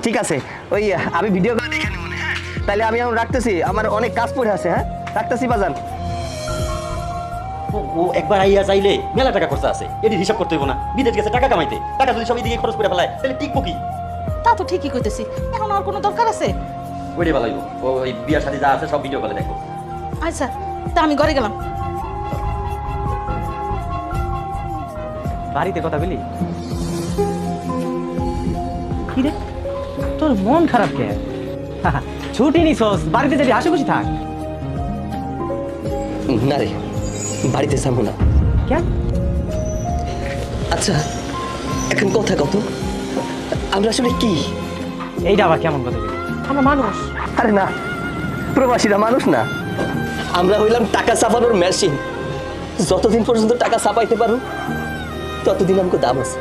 ঠিক আছে, ওই আমি ভিডিও করে দেখে নেব। হ্যাঁ তাহলে আমি এখন রাখতেছি, আমার অনেক কাজ পড়ে আছে। হ্যাঁ রাখতেছি বাজান। ও একবার আইয়া চাইলে মেলা টাকা খরচা আছে, এটি হিসাব করতে হইব না। বিদেশ গেছে টাকা কামাইতে, টাকা যদি সব এদিকে খরচ করে ফেলায় তাহলে টিকবো কি? তা তো ঠিকই কইতেছি, এখন আর কোনো দরকার আছে? ওইটাই ভালো হইব। ওই বিয়ার সাথে যা আছে সব ভিডিও কলে দেখো। আচ্ছা, তা আমি ঘরে গেলাম। বাড়িতে কথা বলি কি রে, তোর মন খারাপ কে? ছুটি নিছস, বাড়িতে যদি হাসি খুশি থাক। না রে, বাড়িতে যাবো না। কেন? আচ্ছা এখন কথা কত, আমরা আসলে কি? এইটা আবার কেমন কথা বলি? আমরা মানুষ। আরে না, প্রবাসীরা মানুষ না, আমরা হইলাম টাকা চাপানোর মেশিন। যতদিন পর্যন্ত টাকা চাপাইতে পারো ততদিন আমাকে দাম আছে।